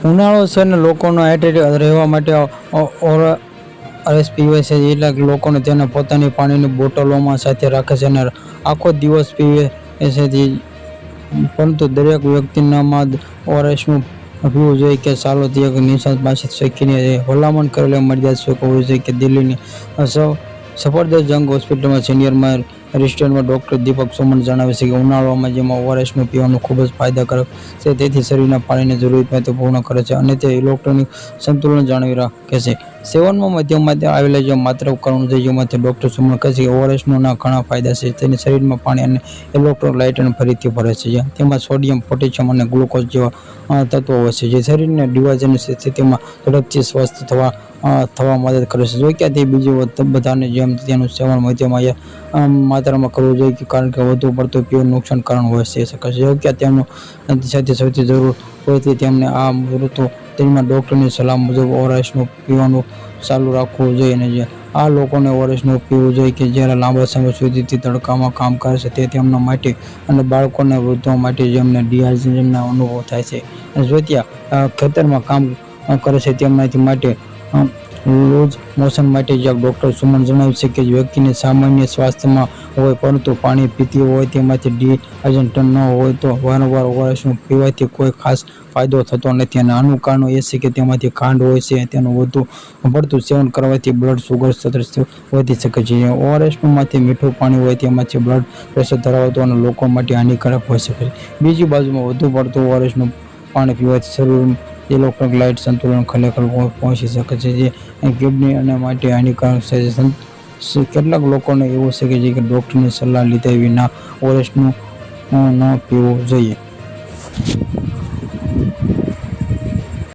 ઉનાળો છે ને લોકોનો હાઇડ્રેટેડ રહેવા માટે ઓઆરએસ પીવે છે. એટલે લોકોને તેને પોતાની પાણીની બોટલોમાં સાથે રાખે છે અને આખો દિવસ પીવે છે. પરંતુ દરેક વ્યક્તિનામાં ઓઆરએસનું પીવું જોઈએ કે ચાલો તે એક નિષ્ણાત પાસે શીખીને ભલામણ કરેલી મર્યાદા શું હોવી જોઈએ કે દિલ્હીની સફદરજંગ હોસ્પિટલમાં સિનિયર રેસિડેન્ટમાં ડૉક્ટર દીપક સુમન જણાવે છે કે ઉનાળામાં જેમાં ઓઆરએસનું પીવાનું ખૂબ જ ફાયદાકારક છે. તેથી શરીરના પાણીની જરૂરિયાત પૂર્ણ કરે છે અને તે ઇલેક્ટ્રોનિક સંતુલન જાળવી રાખે છે. સેવનમાં મધ્યમાંથી આવેલા જે માત્ર કરવું જોઈએ જેમાંથી ડૉક્ટર સુમન કહે છે કે ઓઆરએસના ઘણા ફાયદા છે. તેને શરીરમાં પાણી અને ઇલેક્ટ્રોલાઇટને ફરીથી ભરે છે. તેમાં સોડિયમ, પોટેશિયમ અને ગ્લુકોઝ જેવા તત્વો હોય છે જે શરીરને ડિહાઇડ્રેશનની સ્થિતિમાં ઝડપથી સ્વસ્થ થવા મદદ કરે છે. જો કે તે બીજી બધાને જેમ તેનું સેવન મધ્યમાં માત્રામાં કરવું જોઈએ કારણ કે વધુ પડતું પીવું નુકસાનકારક હોઈ શકે છે. જો કે તેમનું સાથે સૌથી જરૂર હોય તેમને આ ઋતુ દરમિયાન ડૉક્ટરની સલાહ મુજબ ઓઆરએસનું પીવાનું ચાલુ રાખવું જોઈએ અને આ લોકોને ઓઆરએસનું પીવું જોઈએ કે જ્યારે લાંબા સમય સુધીથી તડકામાં કામ કરે છે. તે તેમના માટે અને બાળકોને વૃદ્ધો માટે જેમને ડિહાઇડ્રેશનનો અનુભવ થાય છે અને જો ત્યાં ખેતરમાં કામ કરે છે તેમનાથી માટે લૂઝ મોશન માટે ડૉક્ટર સુમન જણાવે છે કે વ્યક્તિને સામાન્ય સ્વાસ્થ્યમાં હોય પરંતુ પાણી પીતી હોય તેમાંથી ડિહાઇડ્રેશન ન હોય તો વારંવાર ઓઆરએસનું પીવાથી કોઈ ખાસ ફાયદો થતો નથી અને આનું કારણ એ છે કે તેમાંથી ખાંડ હોય છે. તેનું વધુ પડતું સેવન કરવાથી બ્લડ શુગર સતત વધી શકે છે. ઓઆરએસમાંથી મીઠું પાણી હોય તેમાંથી બ્લડ પ્રેશર ધરાવતો અને લોકો માટે હાનિકારક હોઈ શકે છે. બીજી બાજુમાં વધુ પડતું ઓઆરએસનું પાણી પીવાથી શરીરમાં ઇલેક્ટ્રોલાઇટ સંતુલન ખલેલ પહોંચી શકે છે જે કિડની અને માટે હાનિકારક છે. કેટલાક લોકોને એવું છે કે ડૉક્ટરની સલાહ લીધા વિના ઓઆરએસનું ન પીવું જોઈએ.